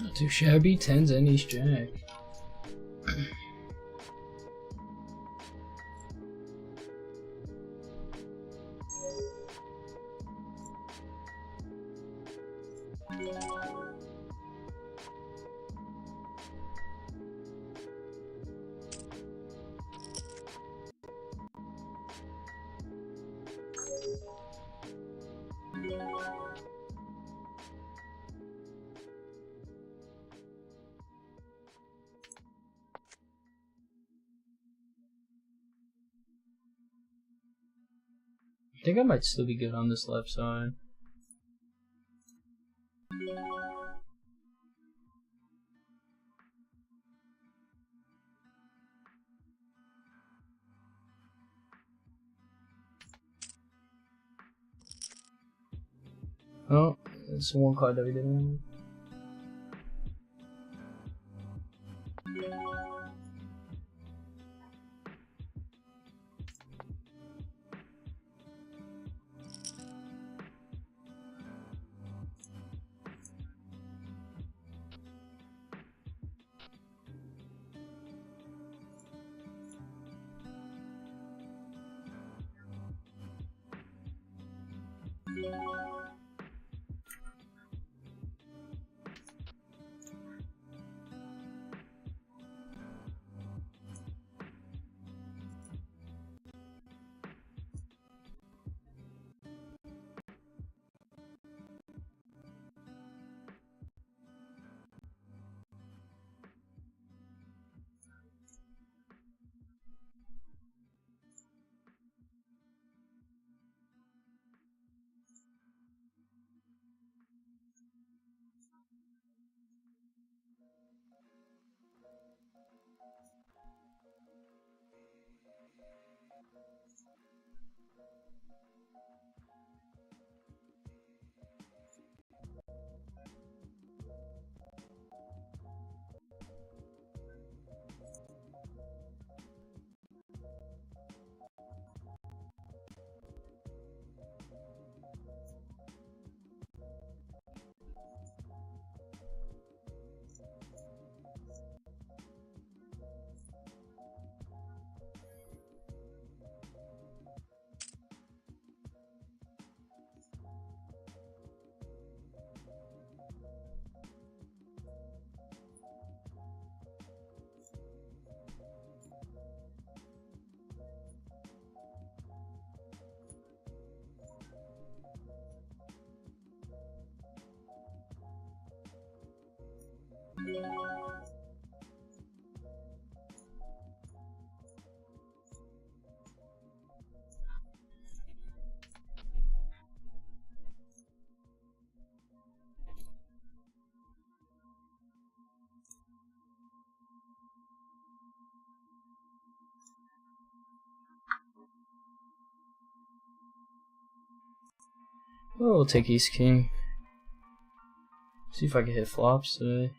Not too shabby. 10s and ace jack. I think I might still be good on this left side. Oh, that's one card that we didn't want. Oh, we'll take ace king. See if I can hit flops today.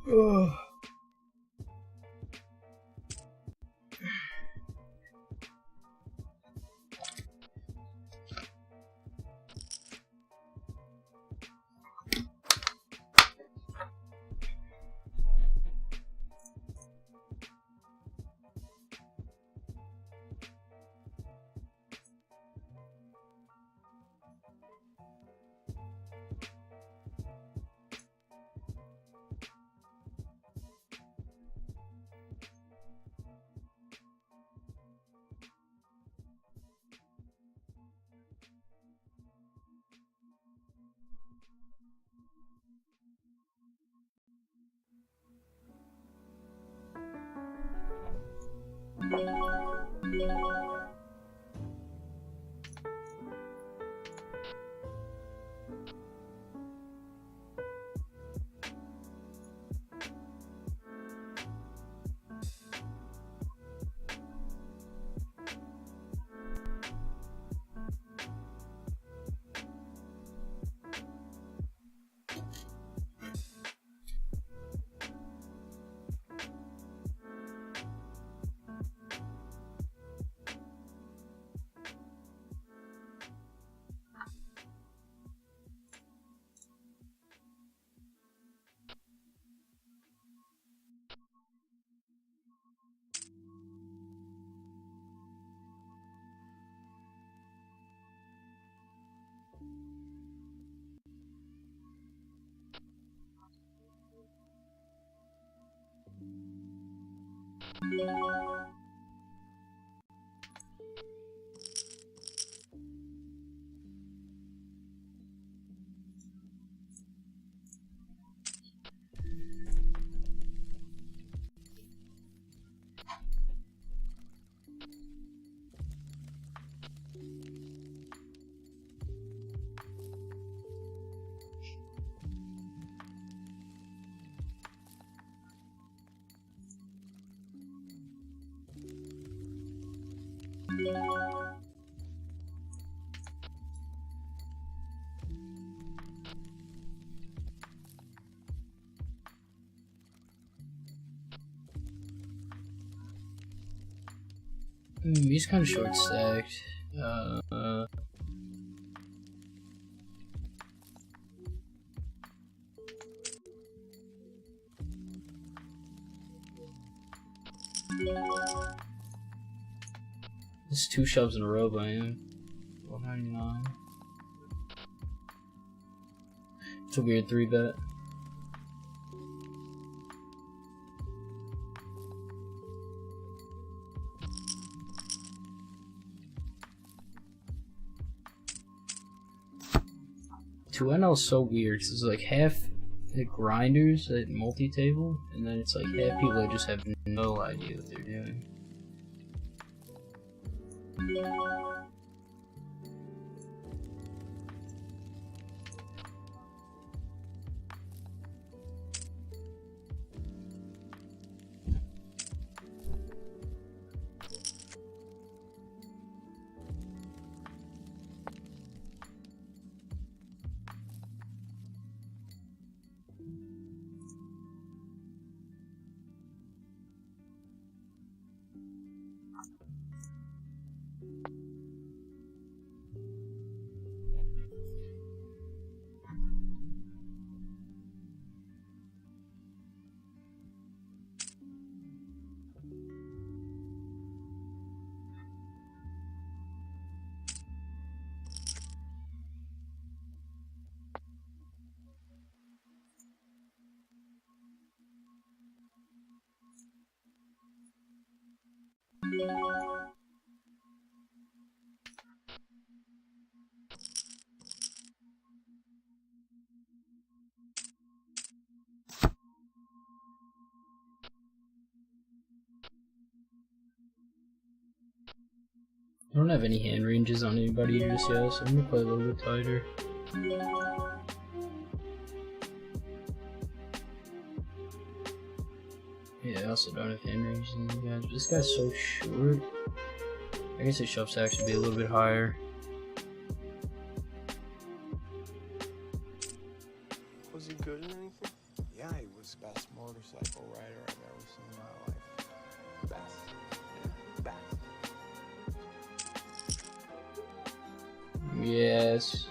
Ugh. He's kind of short stacked. This is 2 shoves in a row by him. 199. It's a weird 3-bet. Two NL is so weird because it's like half the grinders at multi-table, and then it's like half people that just have no idea what they're doing. I don't have any hand ranges on anybody just yet, so I'm gonna play a little bit tighter. Yeah, I also don't have hand ranges on these guys. This guy's so short. I guess his shove stack should be a little bit higher. Was he good in anything? Yeah, he was the best motorcycle rider I've ever seen in my life. Best. Yeah, best. Yes.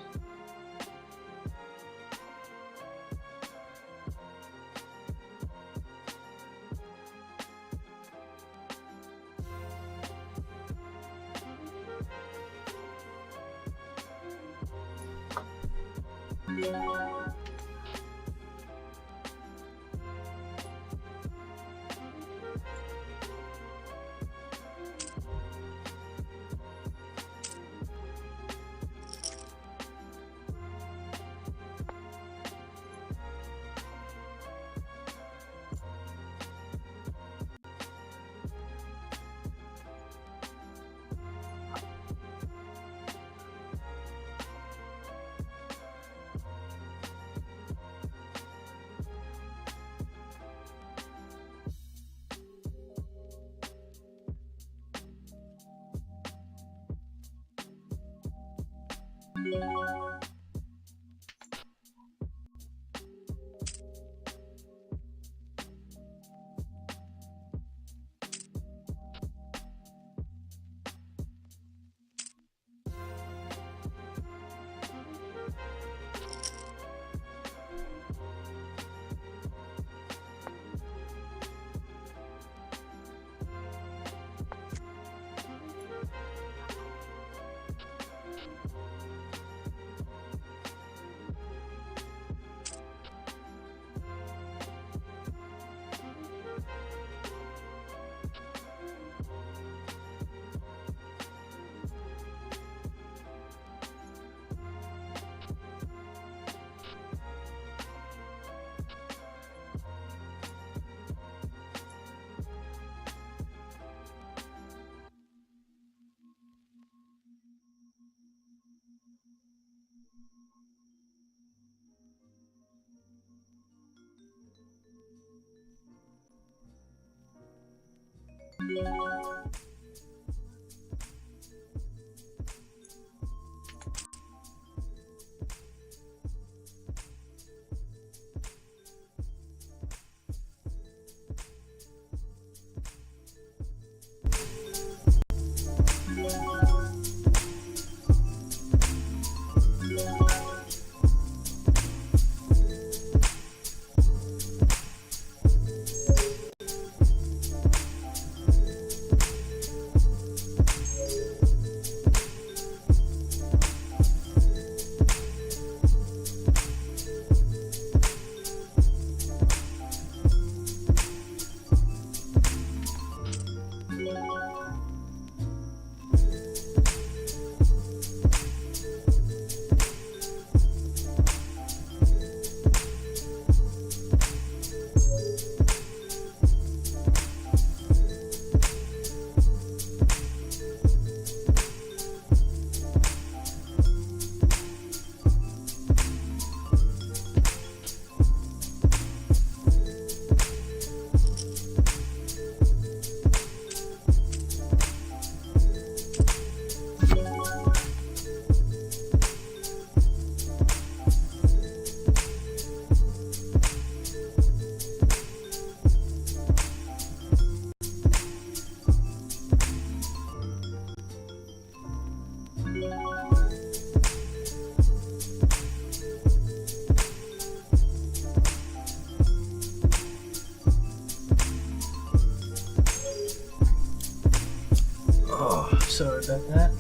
Sorry about that.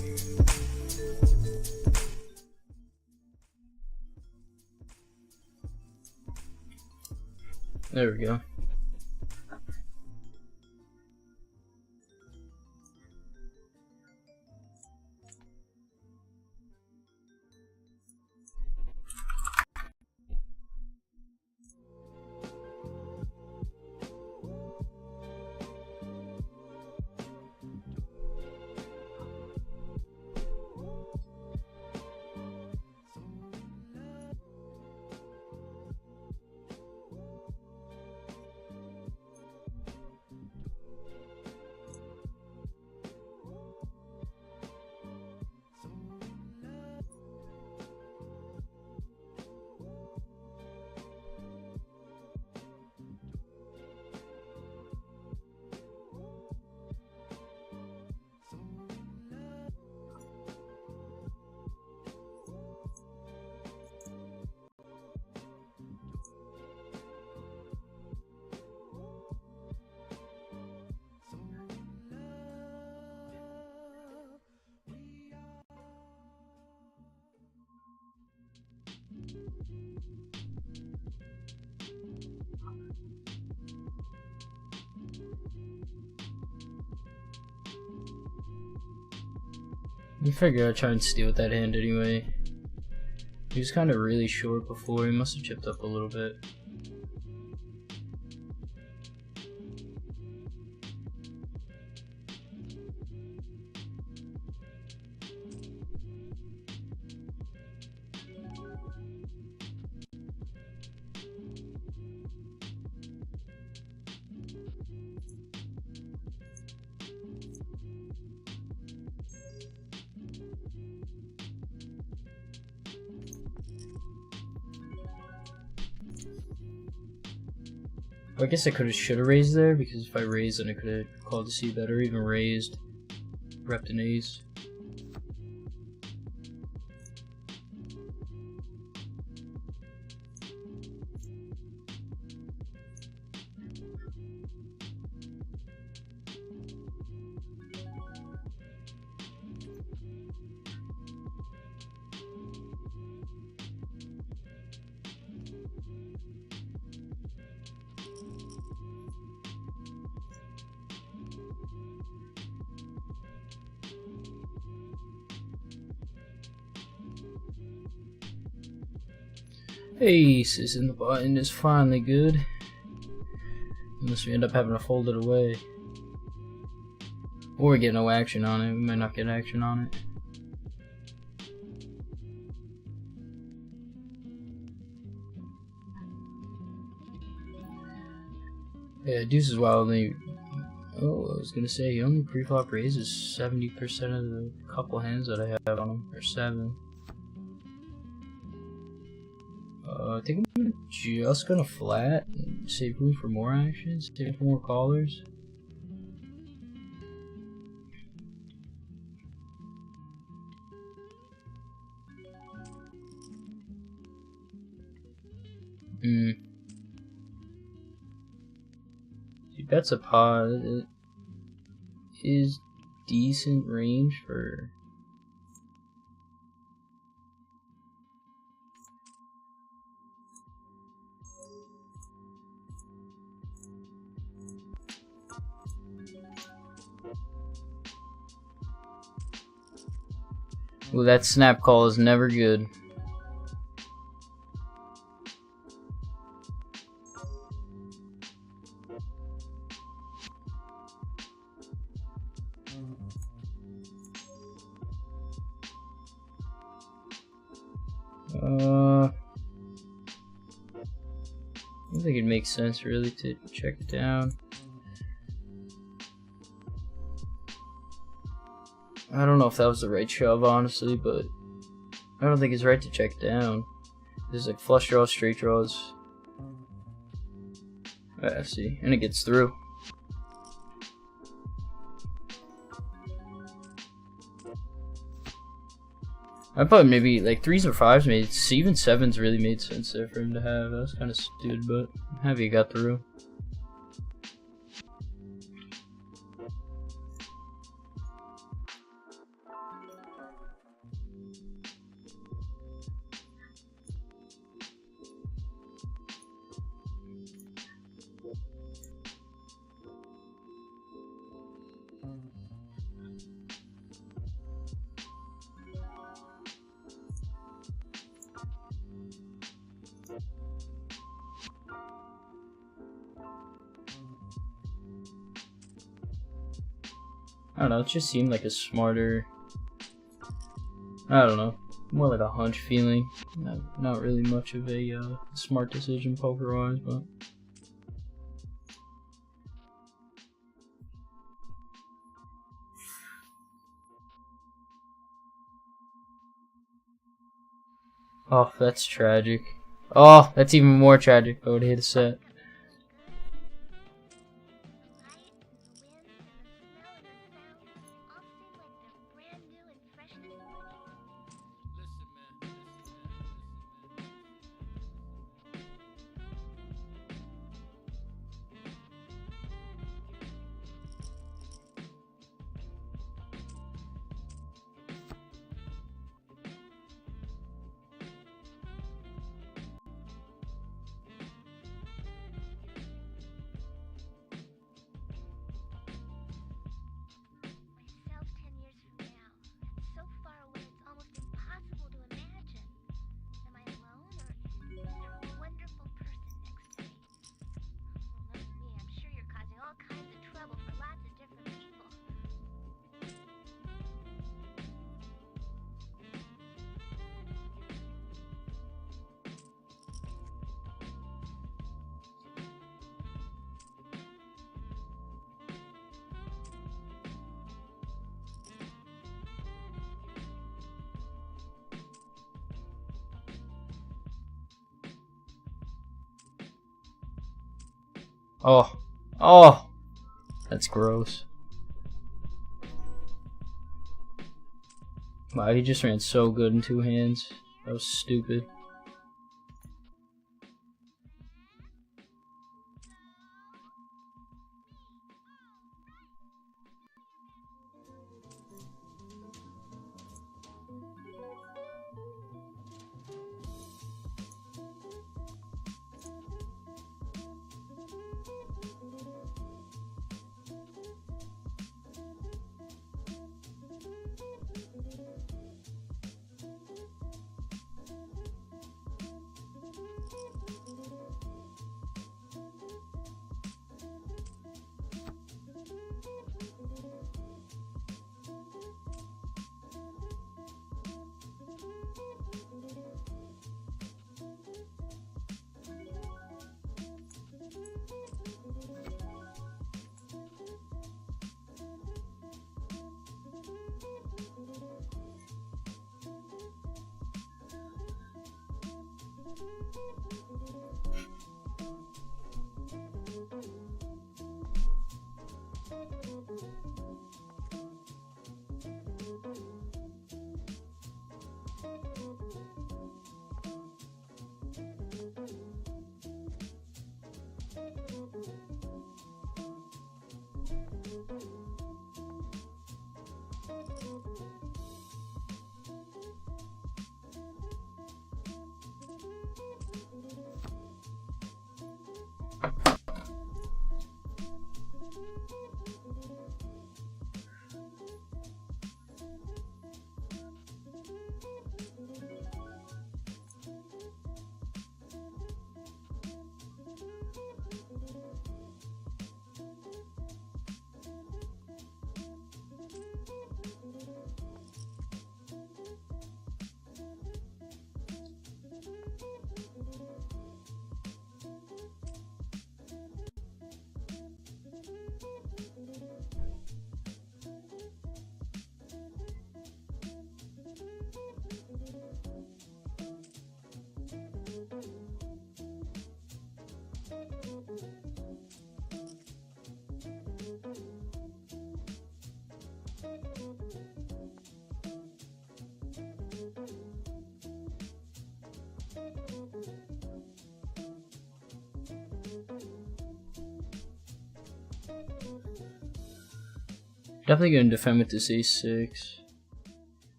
There we go. I figure I'd try and steal with that hand anyway. He was kind of really short before. He must have chipped up a little bit. I guess I should have raised there, because if I raised then I could have called to see better, even raised, repped an ace. Aces in the button is finally good. Unless we end up having to fold it away. Or we get no action on it. We might not get action on it. Yeah, deuce is wild. Oh, I was gonna say, he only pre-flop raises 70% of the couple hands that I have on him. Or 7. I think I'm just gonna flat and save room for more actions, save for more callers. He bets a pot. It is decent range for. Well, that snap call is never good. I don't think it makes sense really to check it down. I don't know if that was the right shove, honestly, but I don't think it's right to check down. There's like flush draws, straight draws. I see, and it gets through. I thought maybe like 3s or 5s made sense. Even 7s really made sense there for him to have. That was kind of stupid, but I'm happy he got through. I don't know, it just seemed like a smarter, I don't know, more like a hunch feeling. Not really much of a smart decision poker-wise, but. Oh, that's tragic. Oh, that's even more tragic. I would hit a set. Oh. Oh! That's gross. Wow, he just ran so good in two hands. That was stupid. Definitely gonna defend with this a6.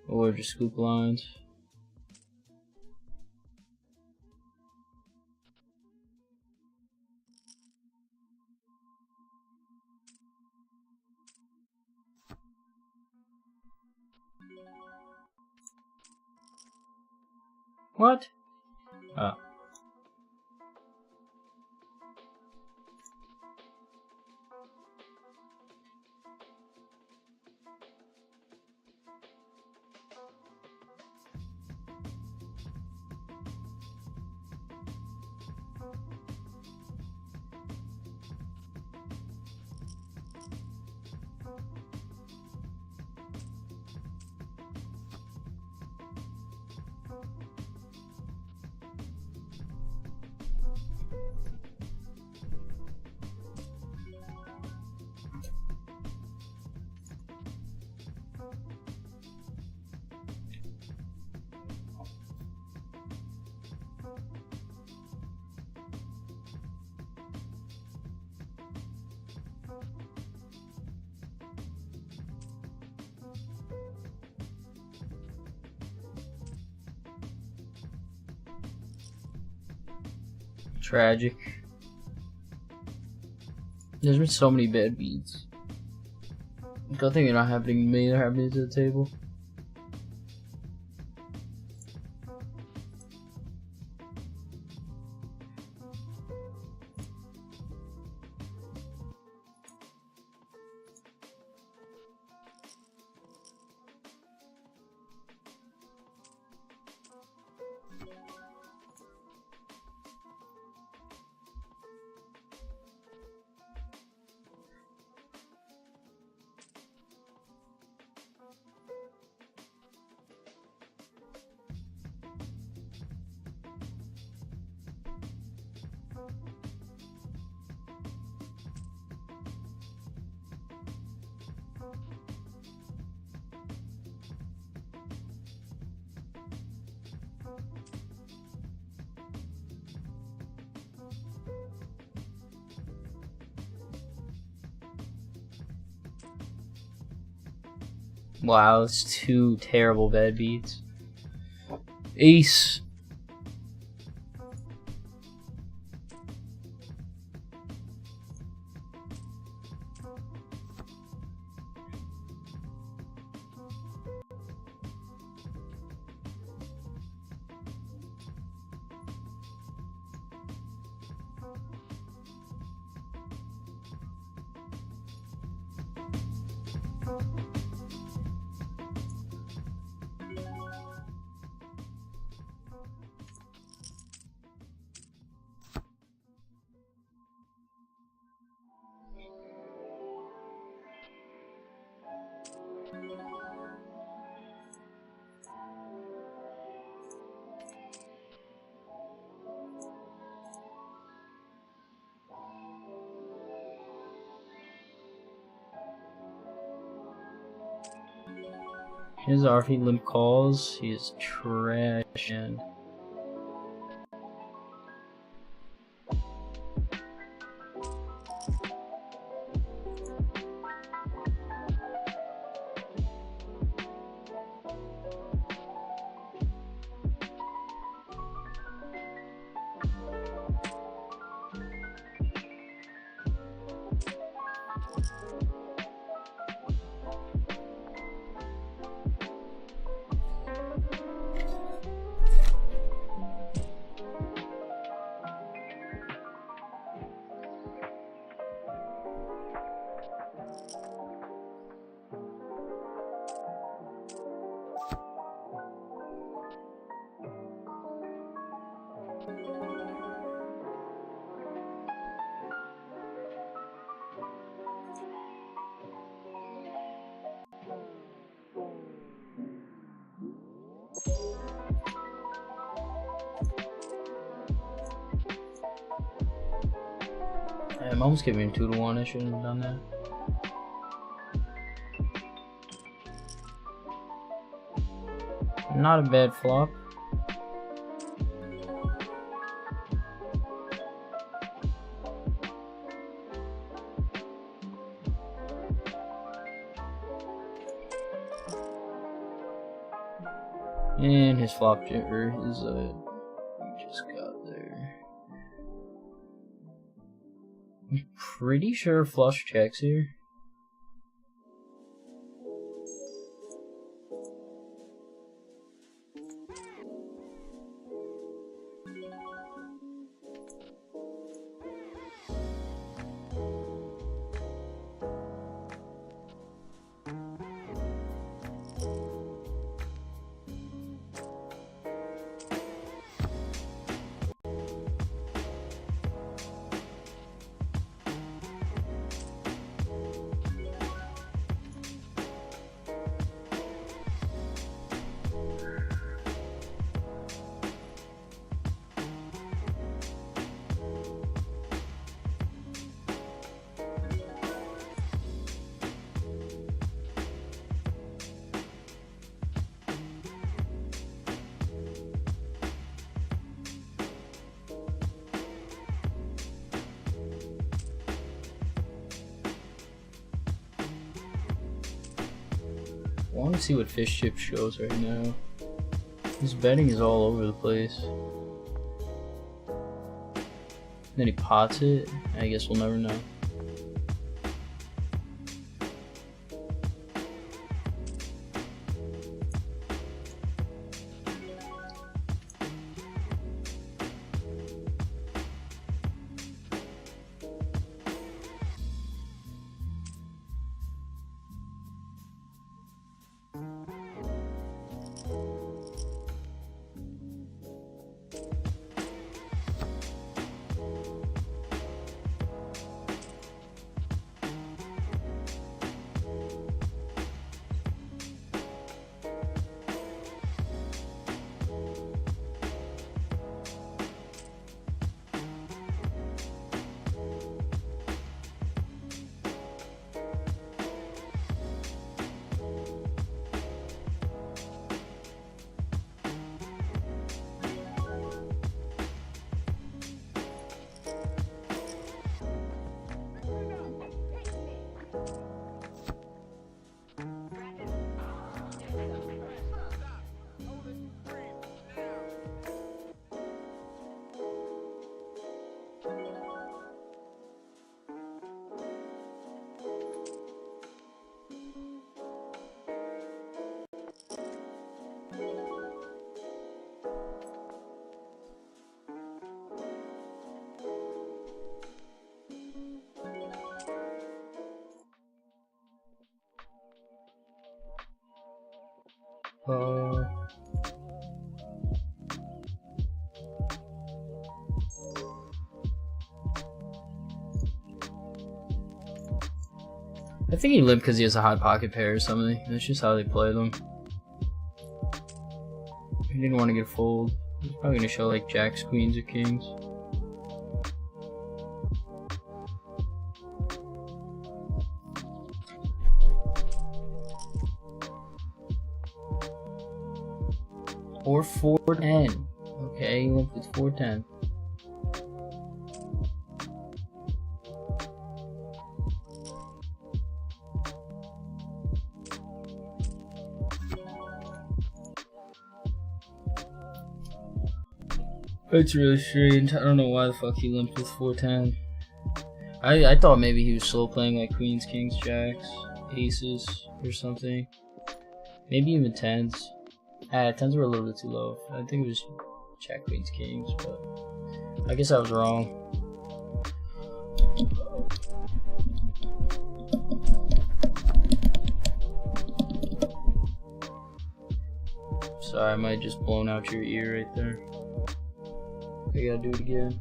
Or just scoop lines. What? Oh. Tragic. There's been so many bad beats. Good thing they're not happening to me, they're happening to the table. Wow, it's two terrible bad beats. Ace. His RP limp calls, he is trash and I'm almost giving 2-1. I shouldn't have done that. Not a bad flop. And his flop or his just got there. I'm pretty sure flush checks here. I want to see what fish chip shows right now. His betting is all over the place. Then he pots it. I guess we'll never know. I think he limped because he has a high pocket pair or something. That's just how they play them. He didn't want to get fold. He's probably gonna show like jacks, queens, or kings. Or 410. Okay, he limped with 410. That's really strange. I don't know why the fuck he limped with 410. I thought maybe he was slow playing like queens, kings, jacks, aces, or something. Maybe even tens. Tens were a little bit too low. I think it was jack, queens, kings, but I guess I was wrong. Sorry, I might have just blown out your ear right there. I gotta do it again.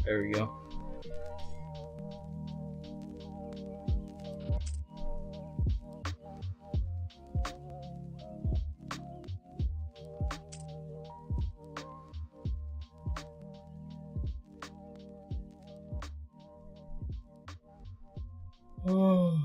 There we go. Oh.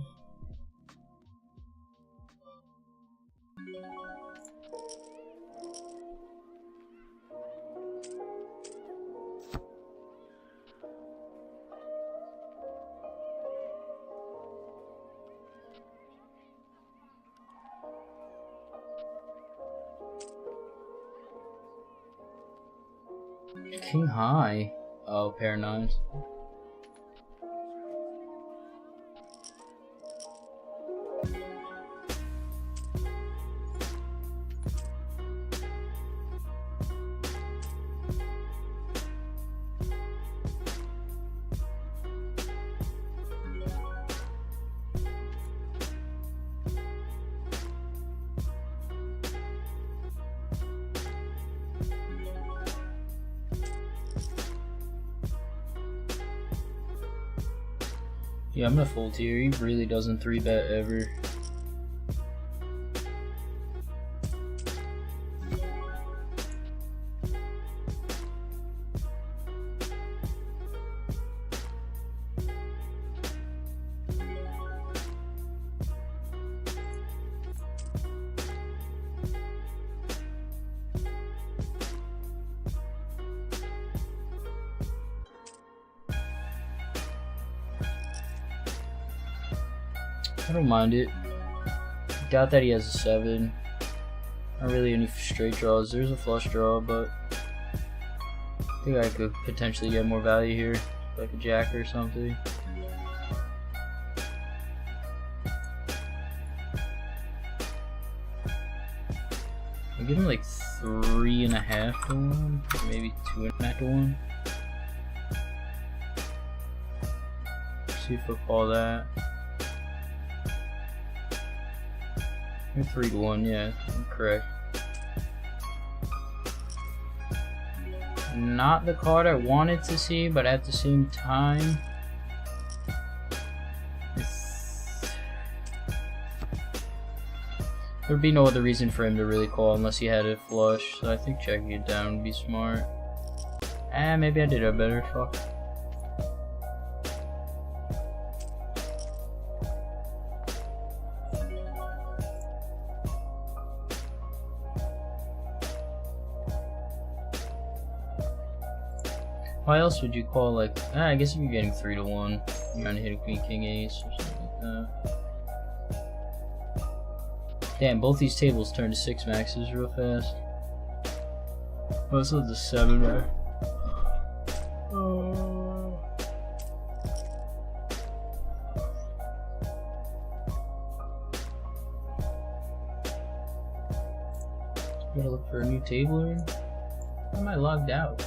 King high. Oh, pair of nines. Yeah, I'm gonna fold here. He really doesn't 3-bet ever. I don't mind it. Doubt that he has a 7. Not really any straight draws. There's a flush draw, but I think I could potentially get more value here, like a jack or something. I'm getting like 3.5 to 1, maybe 2.5 to 1. See if I call that. 3 to 1, yeah, I'm correct. Not the card I wanted to see, but at the same time, there'd be no other reason for him to really call unless he had it flush. So I think checking it down would be smart. Maybe I did a better. Fuck. Why else would you call, like, I guess if you're getting 3 to 1, you're gonna hit a queen, king, ace, or something like that. Damn, both these tables turn to 6 maxes real fast. Most of the 7, right? Gotta look for a new table here. Why am I logged out?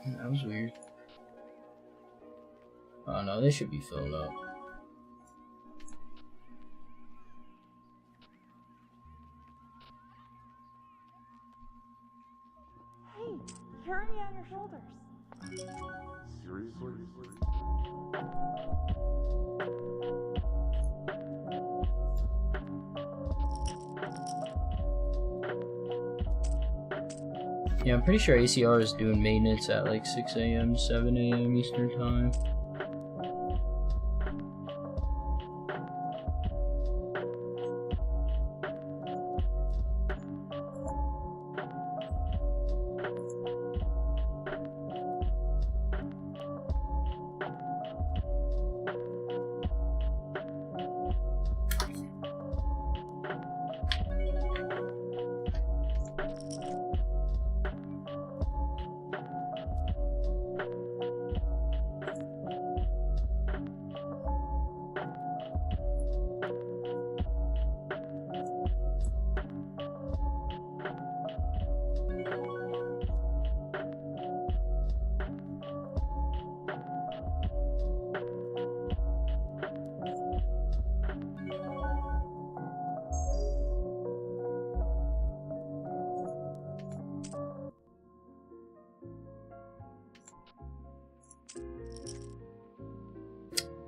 That was weird. Oh no, they should be filled up. Hey, you're already on your shoulders. Seriously? Yeah, I'm pretty sure ACR is doing maintenance at like 6 a.m., 7 a.m. Eastern time.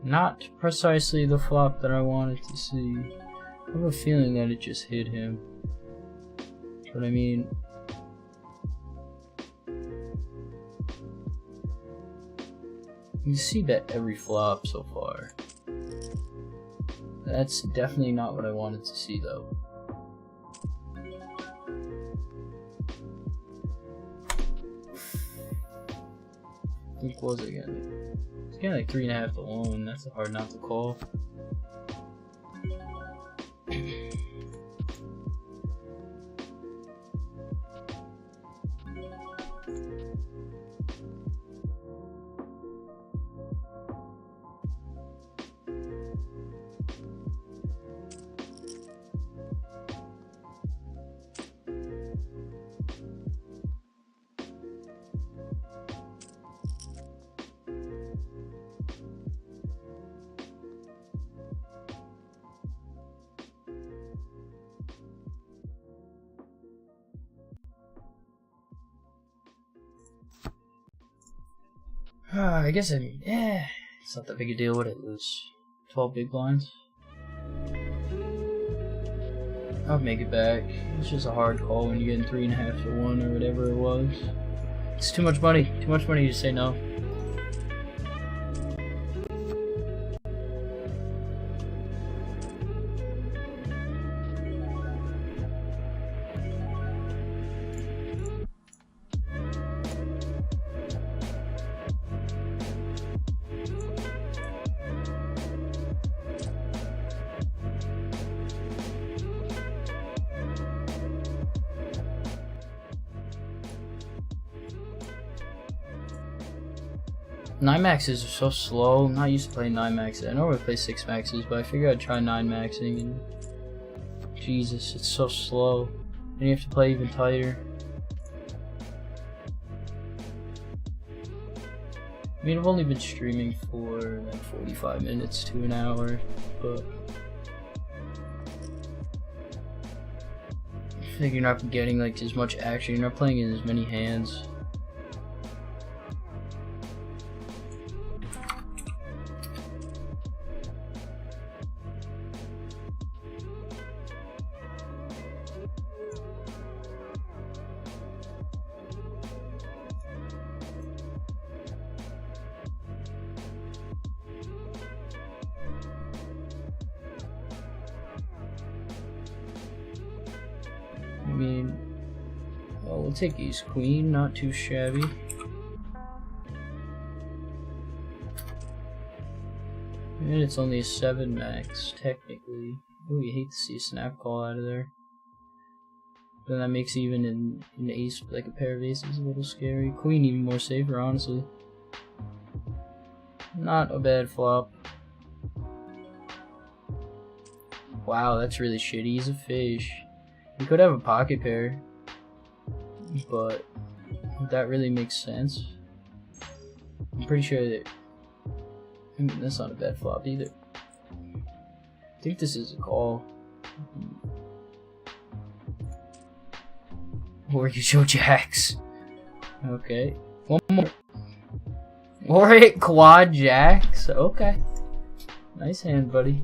Not precisely the flop that I wanted to see. I have a feeling that it just hit him. But I mean, you see bet every flop so far. That's definitely not what I wanted to see though. What was it again? It's getting like 3.5 to 1. That's a hard not to call. I guess I mean, it's not that big a deal. What it lose? 12 big blinds. I'll make it back. It's just a hard call when you're getting 3.5 to 1 or whatever it was. It's too much money. Too much money to say no. Nine maxes are so slow. I'm not used to playing 9 maxes. I normally play 6 maxes, but I figured I'd try 9 maxing. And Jesus, it's so slow. And you have to play even tighter. I mean, I've only been streaming for like 45 minutes to an hour, but I think you're not getting like as much action. You're not playing in as many hands. I mean, well, we'll take ace queen, not too shabby. And it's only a 7 max, technically. Ooh, you hate to see a snap call out of there. Then that makes even an ace, like a pair of aces, a little scary. Queen even more safer, honestly. Not a bad flop. Wow, that's really shitty. He's a fish. He could have a pocket pair, but that really makes sense. I'm pretty sure that. I mean, that's not a bad flop either. I think this is a call. Or you show jacks. Okay. One more. Or hit quad jacks. Okay. Nice hand, buddy.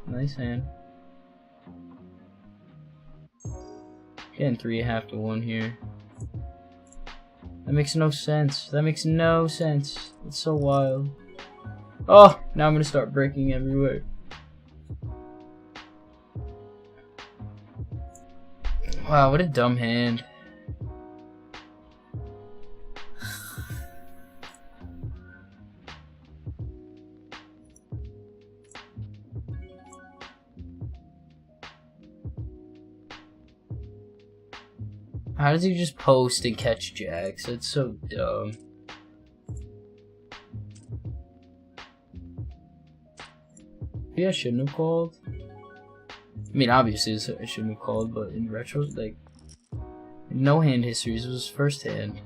Nice hand. Getting 3.5 to 1 here. That makes no sense. That makes no sense. It's so wild. Oh, now I'm gonna start breaking everywhere. Wow, what a dumb hand. How does he just post and catch jacks? That's so dumb. Maybe I shouldn't have called. I mean, obviously I shouldn't have called, but in retro, like, no hand histories, it was his first hand.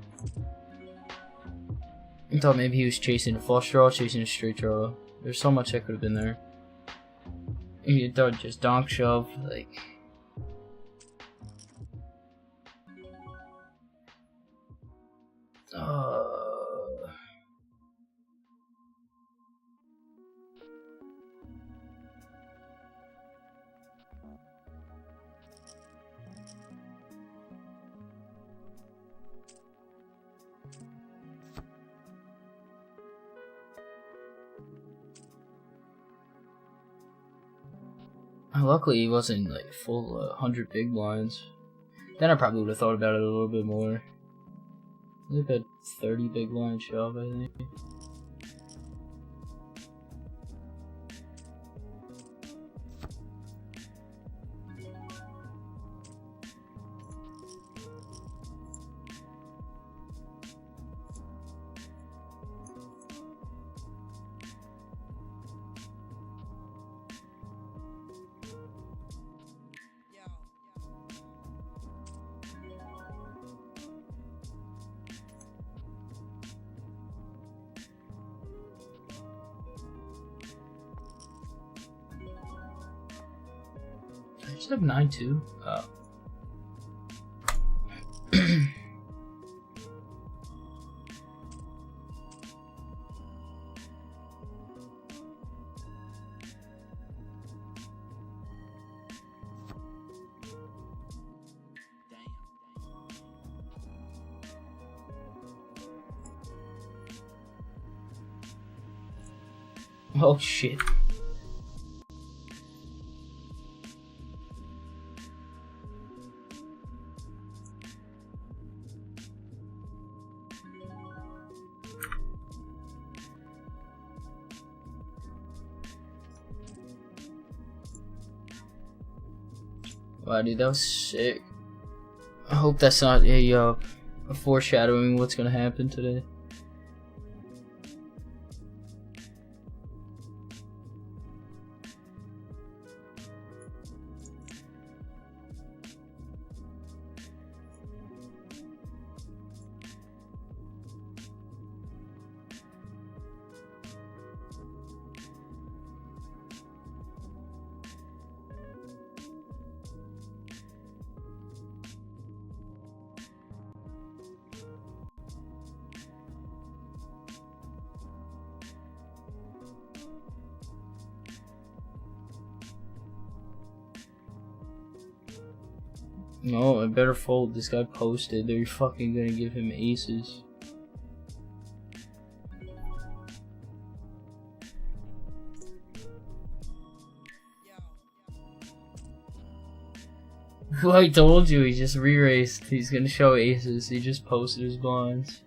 I thought maybe he was chasing a flush draw, chasing a straight draw. There's so much that could have been there. He thought just donk shove, like. Luckily, he wasn't like full 100 big blinds. Then I probably would have thought about it a little bit more. Look at 30 big blind shove, I think. I just have 9-2. Oh. Oh shit. Wow, dude, that was sick. I hope that's not a foreshadowing what's gonna happen today. No, I better fold. This guy posted. They're fucking gonna give him aces. Well, I told you, he just re-raced. He's gonna show aces. He just posted his blinds.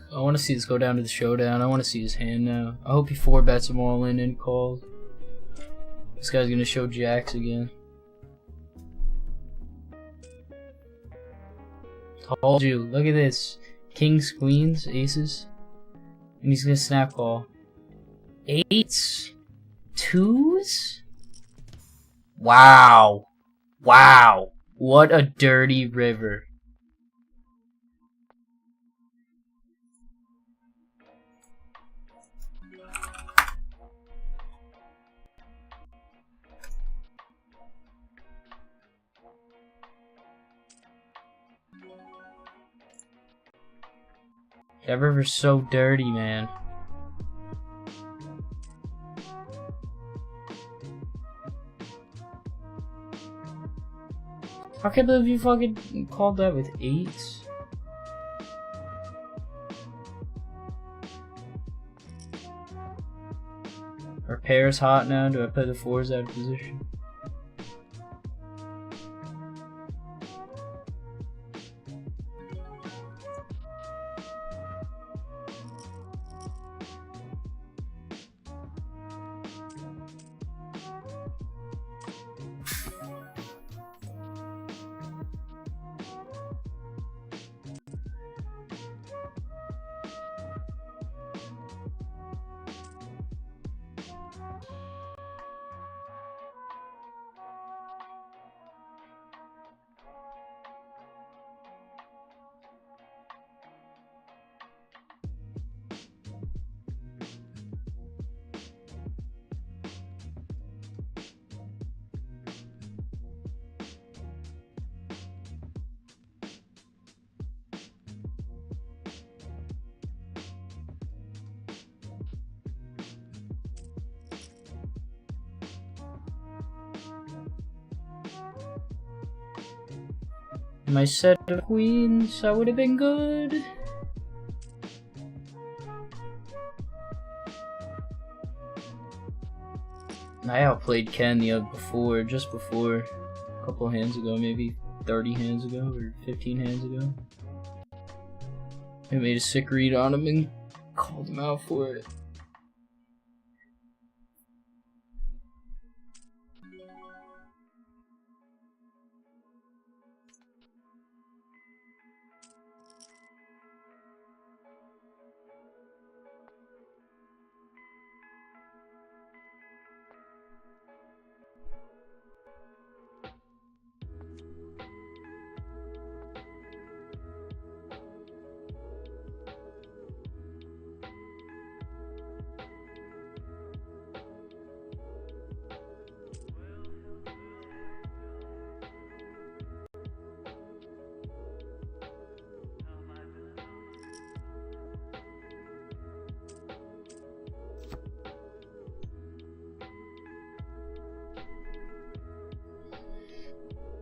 I want to see this go down to the showdown. I want to see his hand now. I hope he 4-bets them all in and calls. This guy's gonna show jacks again. Told you. Look at this. Kings, queens, aces. And he's gonna snap call. Eights? Twos? Wow. Wow. What a dirty river. That river's so dirty, man. I can't believe you fucking called that with eights. Are pairs hot now? Do I put the fours out of position? My set of queens, I would have been good. I outplayed Ken just before, a couple hands ago, maybe 30 hands ago or 15 hands ago. I made a sick read on him and called him out for it.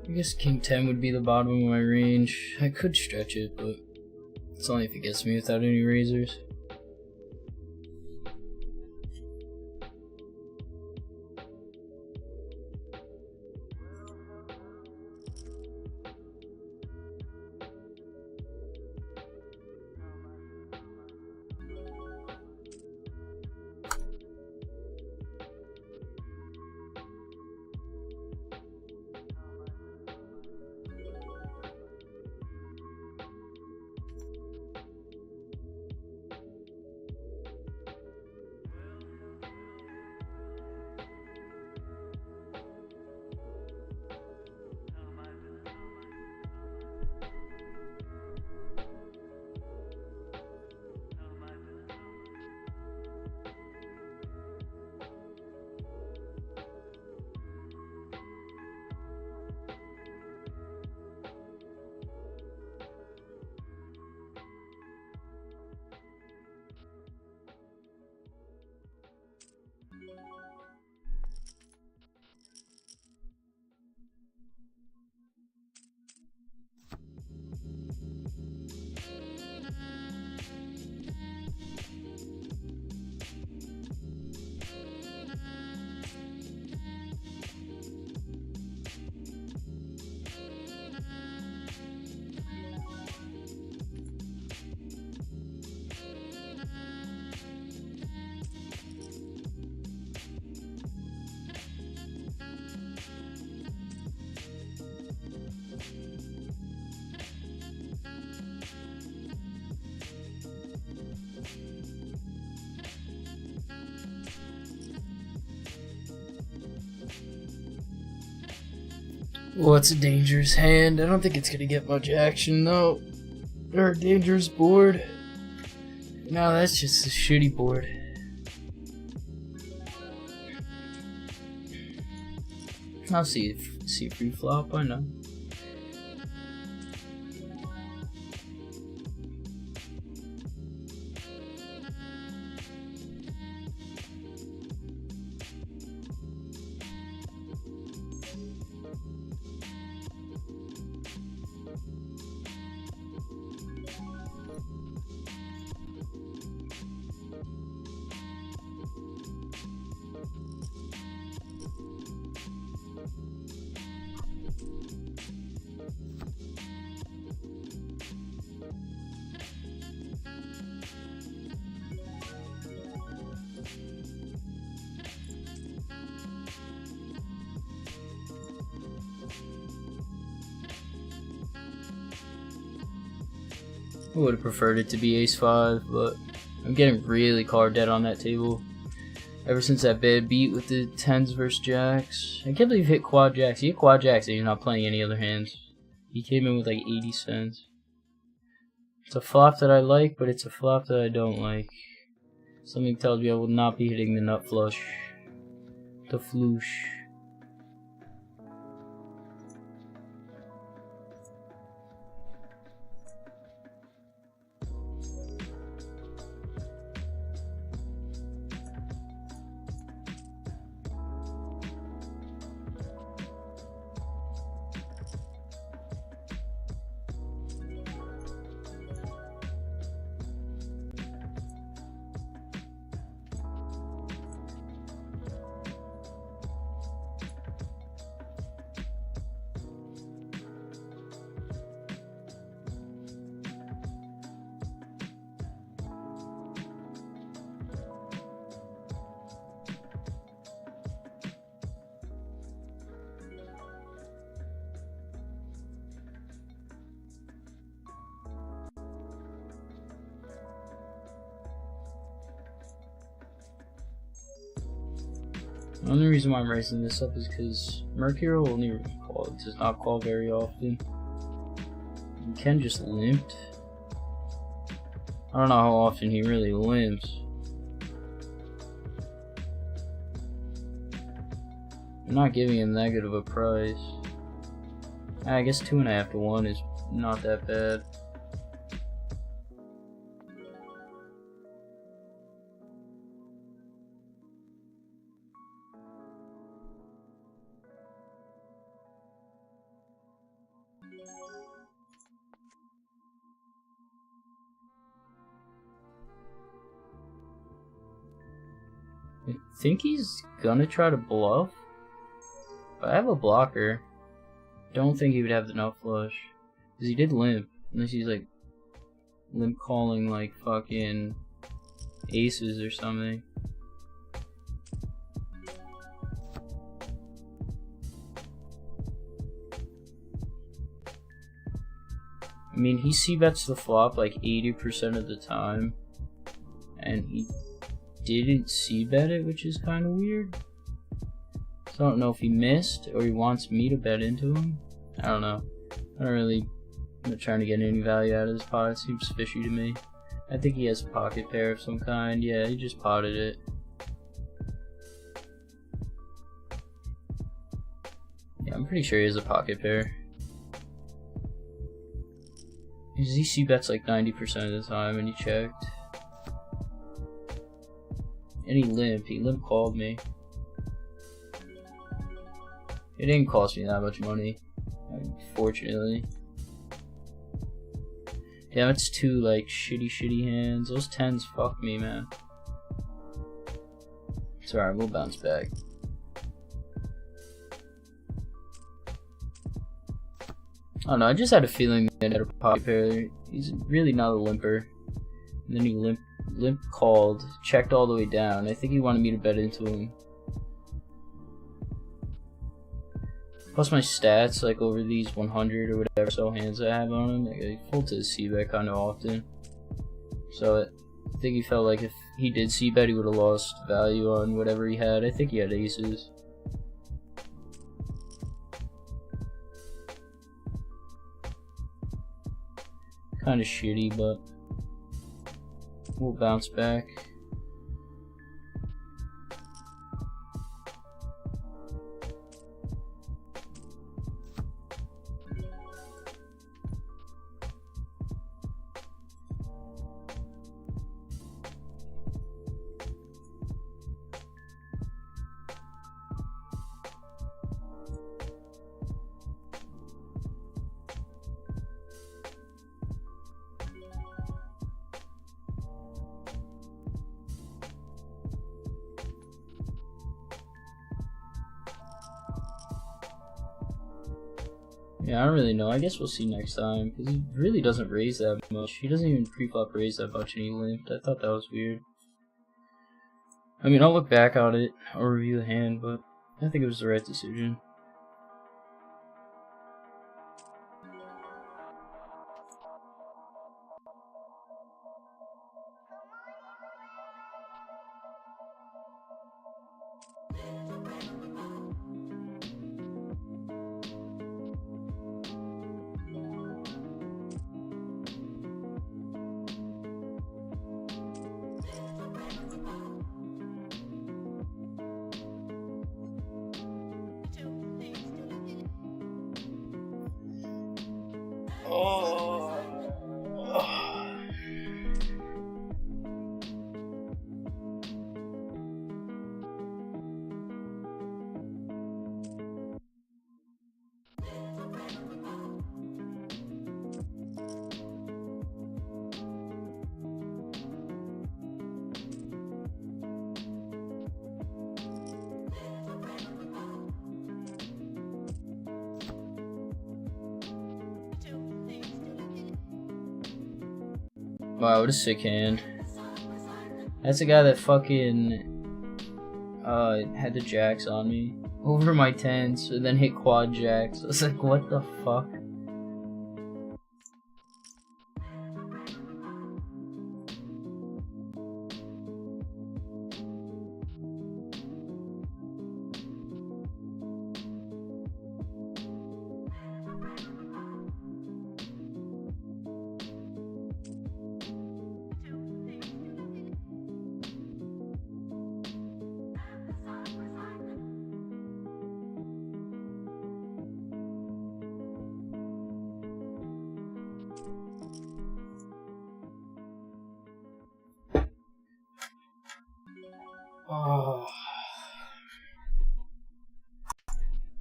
I guess King 10 would be the bottom of my range. I could stretch it, but it's only if it gets me without any razors. Well, it's a dangerous hand. I don't think it's gonna get much action though. Or a dangerous board. No, that's just a shitty board. I'll see free flop. Why not? I would have preferred it to be ace-5, but I'm getting really card dead on that table. Ever since that bad beat with the 10s versus jacks. I can't believe he hit quad jacks. He hit quad jacks and you're not playing any other hands. He came in with like 80 cents. It's a flop that I like, but it's a flop that I don't like. Something tells me I will not be hitting the nut flush. The floosh. The only reason why I'm raising this up is because Mercurial only does not call very often. You can just limped. I don't know how often he really limps. I'm not giving him that good of a price. I guess 2.5 to 1 is not that bad. I think he's gonna try to bluff. But I have a blocker. Don't think he would have the nut flush. Because he did limp. Unless he's like limp calling like fucking aces or something. I mean, he c-bets the flop like 80% of the time. And he didn't c-bet it, which is kind of weird. So I don't know if he missed or he wants me to bet into him. I don't know. I'm not trying to get any value out of this pot. It seems fishy to me. I think he has a pocket pair of some kind. Yeah, he just potted it. Yeah, I'm pretty sure he has a pocket pair. His EC bets like 90% of the time, and he checked. And he limp called me. It didn't cost me that much money, unfortunately. Yeah, that's two like shitty hands. Those 10s fuck me, man. It's alright, we'll bounce back. I don't know, I just had a feeling that he had a pocket pair. He's really not a limper. And then he limp called, checked all the way down. I think he wanted me to bet into him. Plus my stats, like over these 100 or whatever so hands I have on him, I fold to the c-bet kind of often. So I think he felt like if he did c-bet, he would have lost value on whatever he had. I think he had aces. Kind of shitty, but we'll bounce back. Yeah, I don't really know. I guess we'll see next time, because he really doesn't raise that much. He doesn't even pre-flop raise that much, and he limped. I thought that was weird. I mean, I'll look back on it, I'll review the hand, but I think it was the right decision. Wow, what a sick hand. That's the guy that fucking had the jacks on me over my tens and then hit quad jacks. I was like, what the fuck? Oh.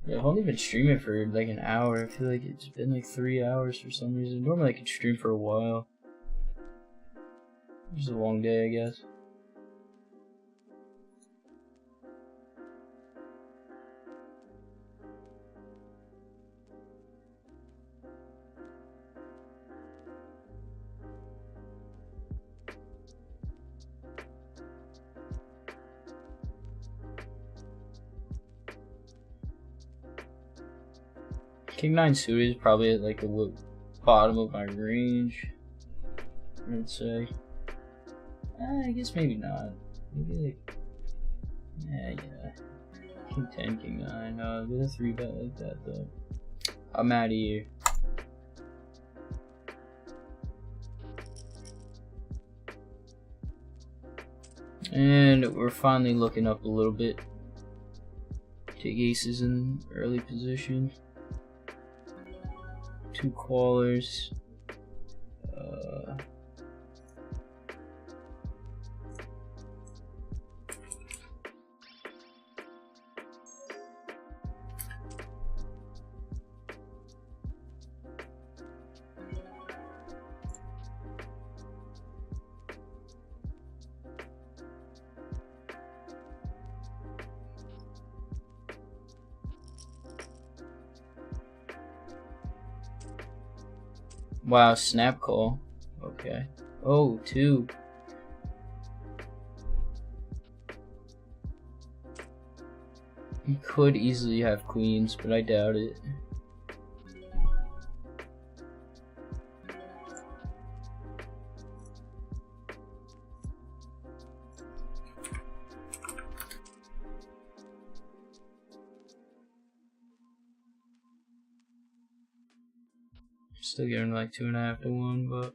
Yeah, I've only been streaming for like an hour. I feel like it's been like 3 hours for some reason. Normally I could stream for a while. It was a long day, I guess. King 9 suited is probably at like the bottom of my range, I would say. I guess maybe not. Maybe like, yeah. King 10, King 9. With a 3-bet like that though. I'm out of here. And we're finally looking up a little bit. Take aces in early position. 2 callers. Wow, snap call. Okay. Oh, 2. He could easily have queens, but I doubt it. Still getting like 2.5 to 1, but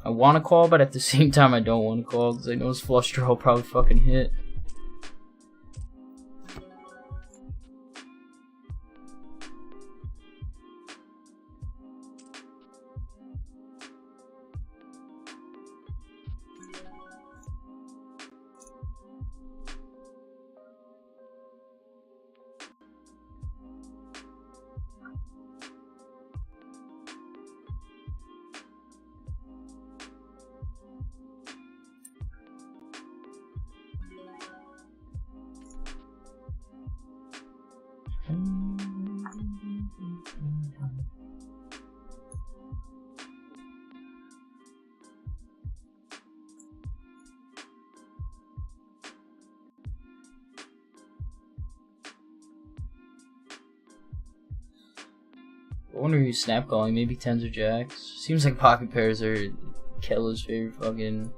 I want to call, but at the same time I don't want to call because I know his flush draw will probably fucking hit. I wonder who's snap calling, maybe tens or jacks. Seems like pocket pairs are Kella's favorite fucking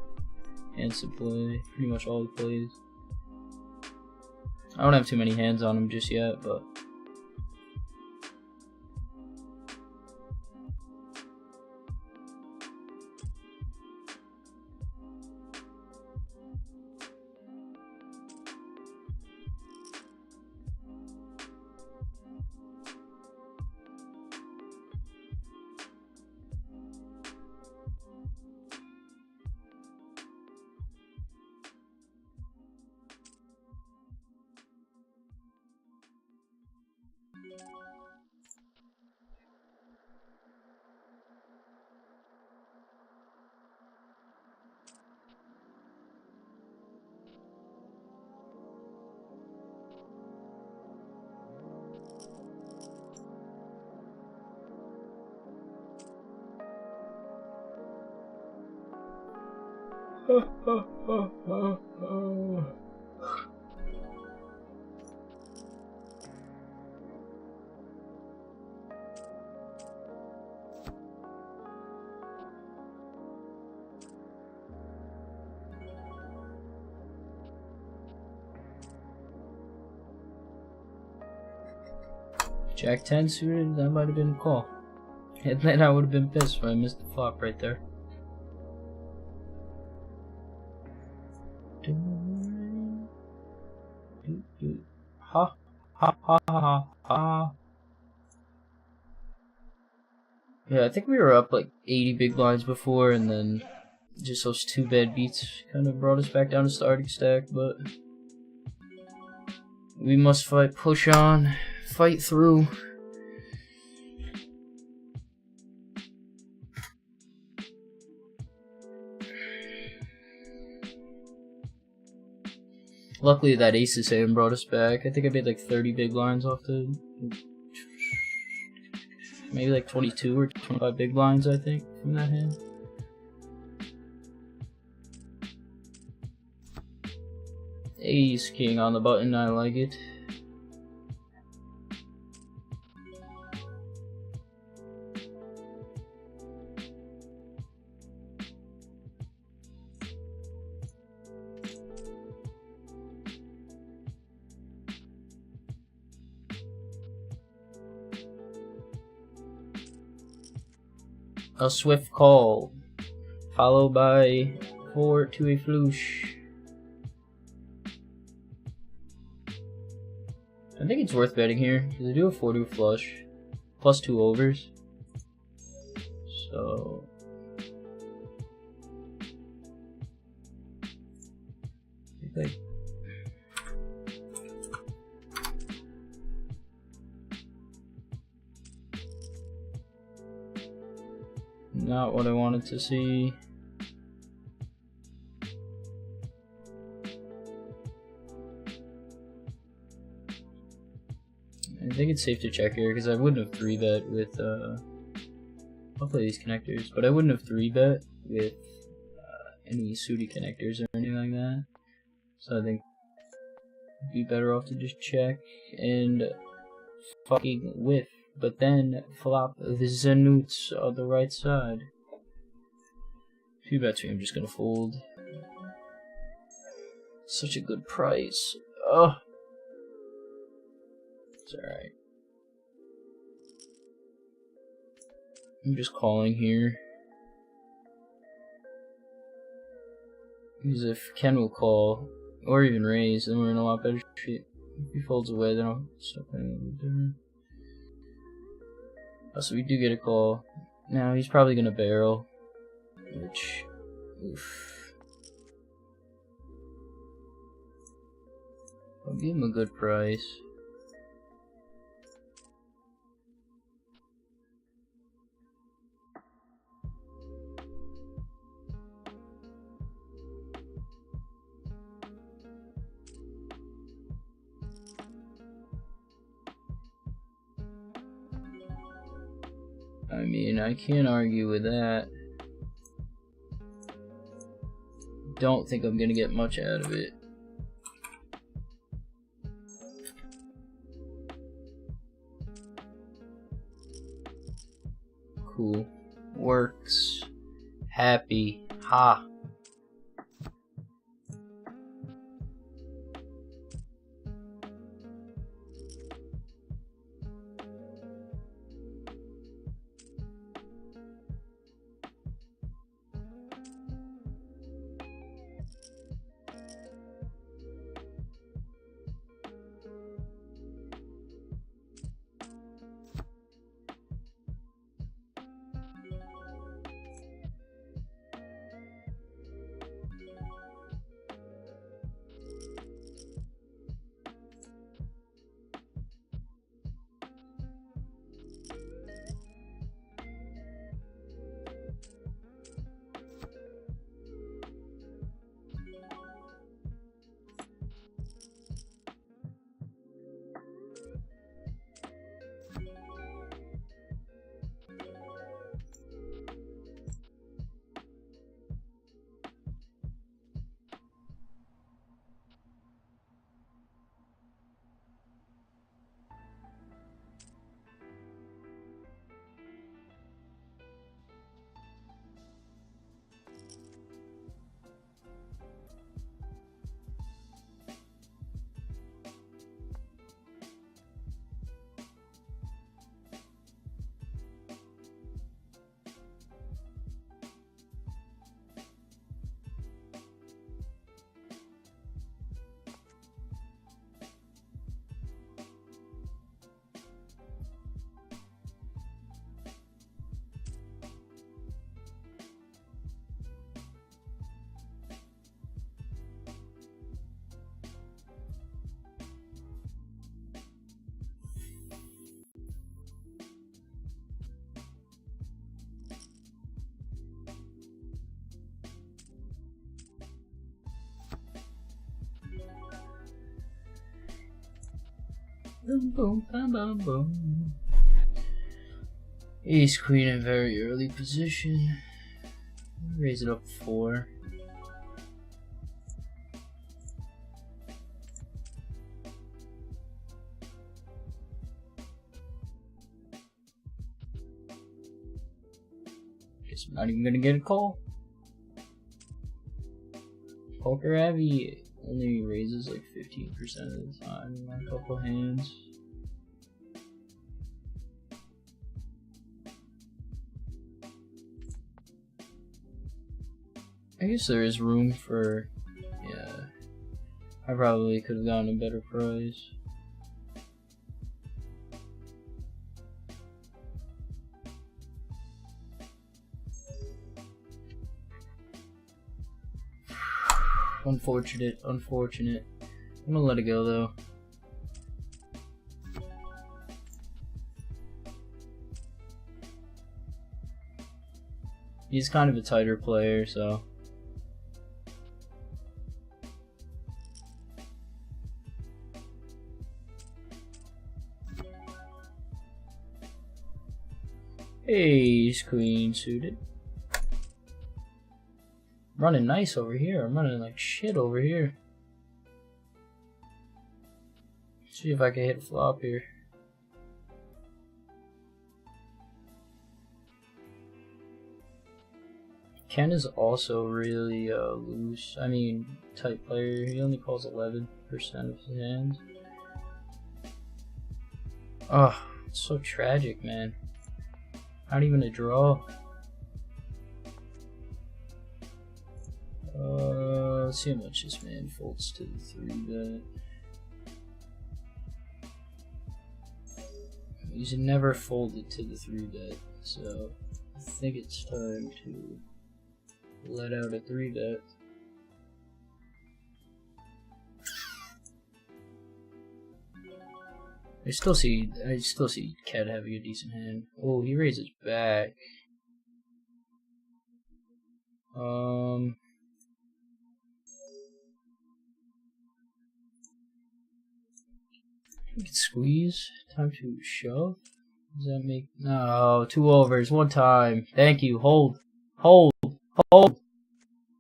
hands to play. Pretty much all he plays. I don't have too many hands on him just yet, but Jack 10 suited, that might have been a call. And then I would have been pissed if I missed the flop right there. Ha ha ha ha ha. Yeah, I think we were up like 80 big blinds before, and then just those two bad beats kind of brought us back down to starting stack, but we must fight, push on, fight through. Luckily that aces hand brought us back. I think I made like 30 big blinds off the... maybe like 22 or 25 big blinds, I think, from that hand. Ace king on the button, I like it. A swift call, followed by 4 to a flush. I think it's worth betting here because I do have 4 to a flush, plus 2 overs. So I think not what I wanted to see. I think it's safe to check here because I wouldn't have 3-bet with I'll play these connectors, but I wouldn't have 3-bet with any suited connectors or anything like that. So I think it'd be better off to just check and fucking whiff. But then flop the Zenoots on the right side. Few bets here, I'm just gonna fold. Such a good price. Oh, it's alright. I'm just calling here. Because if Ken will call, or even raise, then we're in a lot better shape. If he folds away, then I'll start playing a little different. Oh, so we do get a call. Now he's probably gonna barrel. Which, oof. I'll give him a good price. I mean, I can't argue with that. Don't think I'm gonna get much out of it. Cool. Works. Happy. Ha. Boom, boom, bam, bam, boom. Ace queen in very early position. Raise it up 4. Guess I'm not even gonna get a call. Poker Abbey only raises like 15% of the time in a couple hands. I guess there is room for, yeah, I probably could have gotten a better price. Unfortunate, unfortunate. I'm gonna let it go though. He's kind of a tighter player, so. Ace queen suited. Running nice over here. I'm running like shit over here. See if I can hit a flop here. Ken is also really loose. I mean, tight player. He only calls 11% of his hands. Oh, it's so tragic, man. Not even a draw. Let's see how much this man folds to the 3-bet. He's never folded to the 3-bet, so I think it's time to let out a 3-bet. I still see Cat having a decent hand. Oh, he raises back. We can squeeze. Time to shove. Does that make... No, 2 overs, 1 time. Thank you. Hold. Hold. Hold.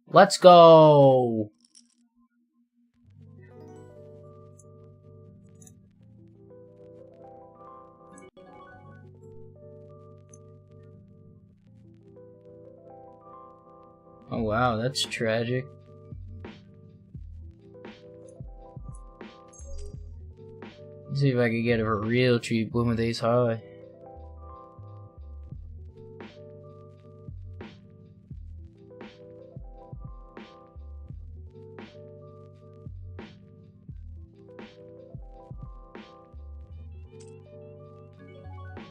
Let's go. Oh wow, that's tragic. Let's see if I can get a real cheap win with ace high.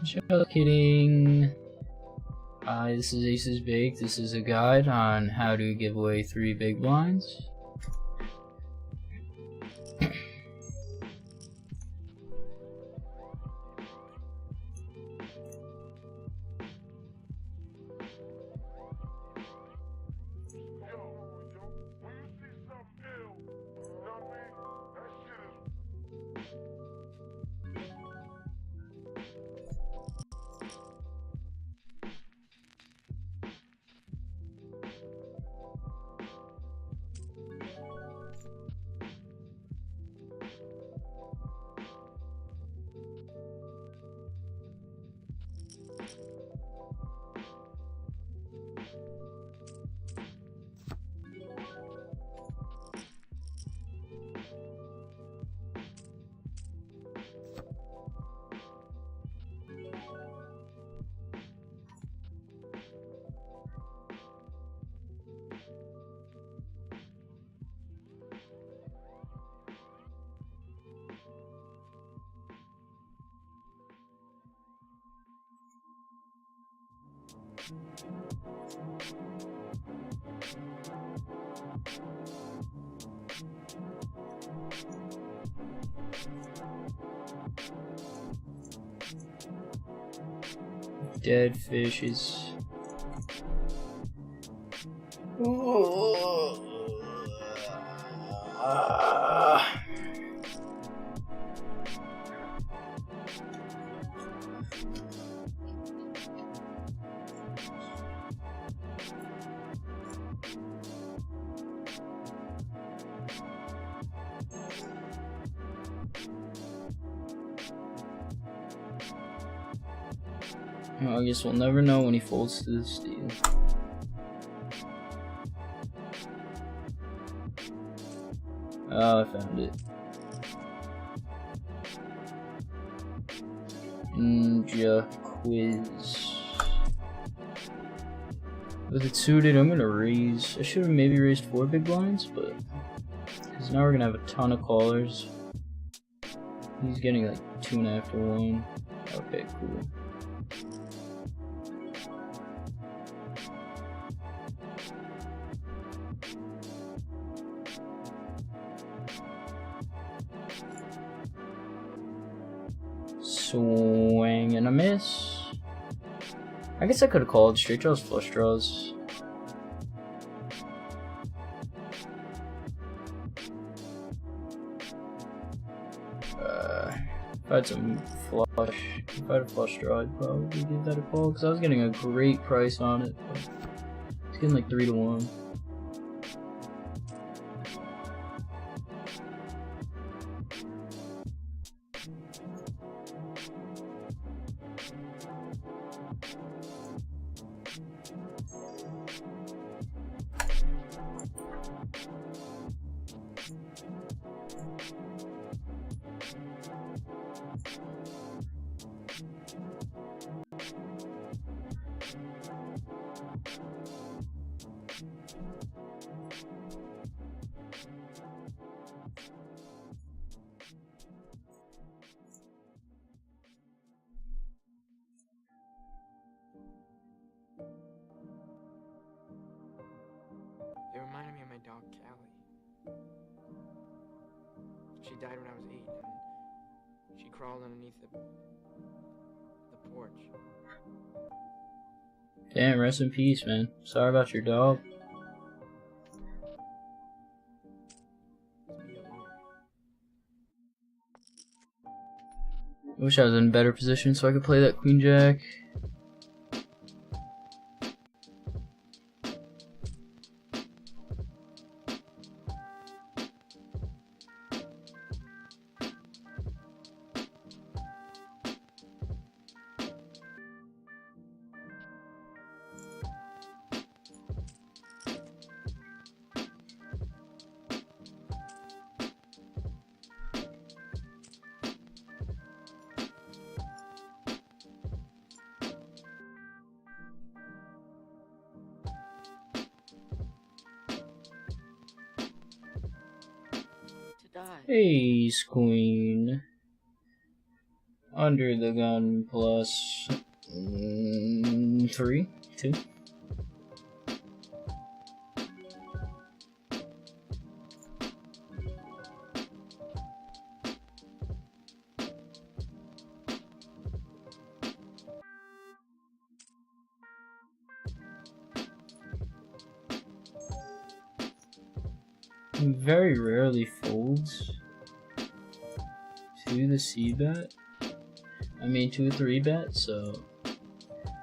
Just kidding. This is Aces Bake. This is a guide on how to give away 3 big blinds. Dead fishes. Well, I guess we'll never know when he folds to the steal. Oh, I found it. Ninja quiz. With it suited, I'm gonna raise. I should have maybe raised 4 big blinds, but because now we're gonna have a ton of callers. He's getting like 2.5 to 1. Okay, cool. Swing and a miss. I guess I could have called straight draws, flush draws. If I had some flush, if I had a flush draw, I'd probably give that a call because I was getting a great price on it. But it's getting like 3 to 1. It reminded me of my dog, Callie. She died when I was 8, and she crawled underneath the porch. Damn, rest in peace, man. Sorry about your dog. It's me alone. I wish I was in a better position so I could play that Queen Jack. Ace Queen. Under the gun plus 3, 2. Very rarely folds to the C bet. I mean to a 3 bet, so I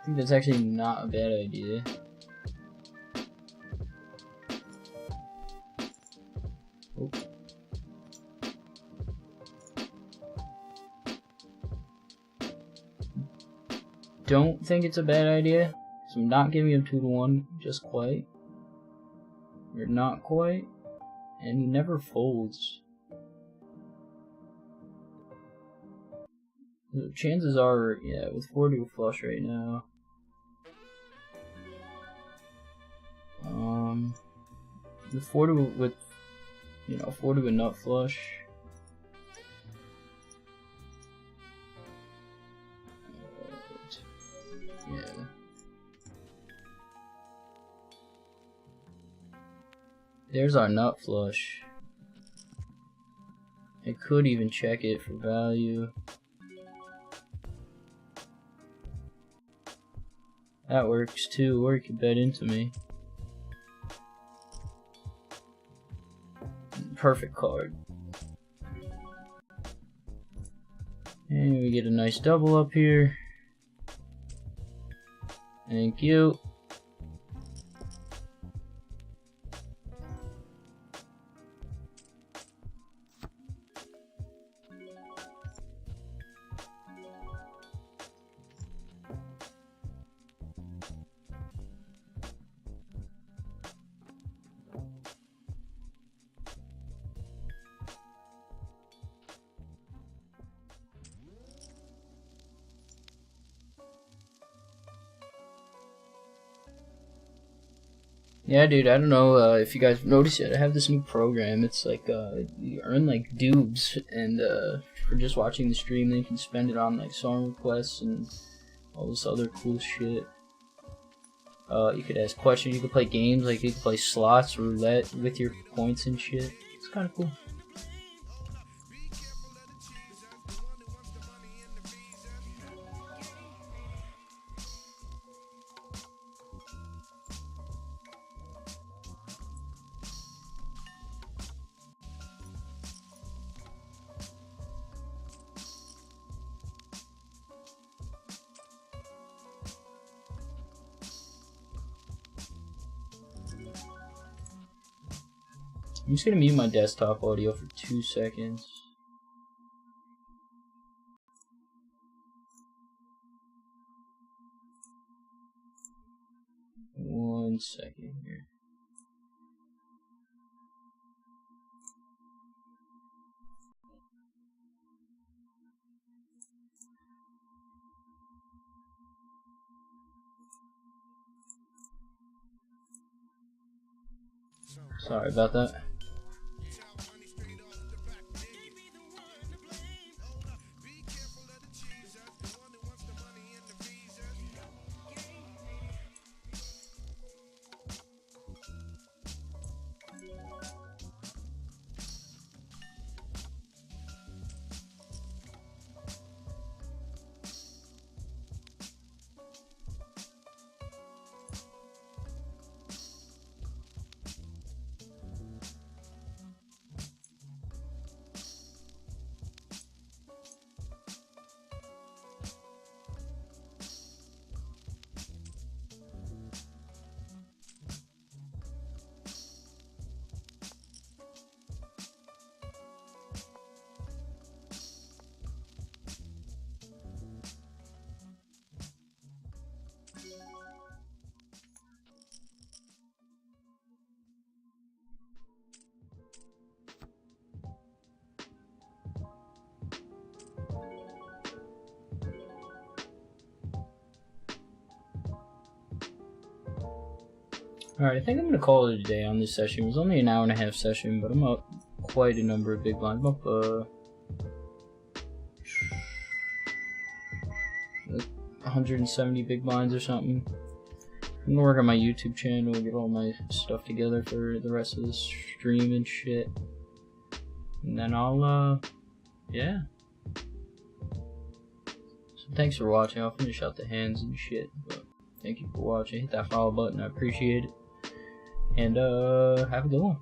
think that's actually not a bad idea. Oh. Don't think it's a bad idea, so I'm not giving him 2-1 just quite. Or not quite. And he never folds. The chances are, yeah, with 4 to a flush right now. The 4 to with, 4 to a nut flush. Yeah. There's our nut flush. I could even check it for value. That works too, or you could bet into me. Perfect card. And we get a nice double up here. Thank you. Yeah, dude, I don't know if you guys noticed yet. I have this new program. It's like, you earn like dubs, and for just watching the stream, then you can spend it on like song requests and all this other cool shit. You could ask questions, you could play games, like you could play slots, roulette with your points and shit. It's kind of cool. I'm just gonna mute my desktop audio for 2 seconds. One second here. Sorry about that. Alright, I think I'm gonna call it a day on this session. It was only an hour and a half session, but I'm up quite a number of big blinds. I'm up like 170 big blinds or something. I'm gonna work on my YouTube channel, get all my stuff together for the rest of the stream and shit. And then I'll, yeah. So thanks for watching. I'll finish out the hands and shit, but thank you for watching. Hit that follow button, I appreciate it. And have a good one.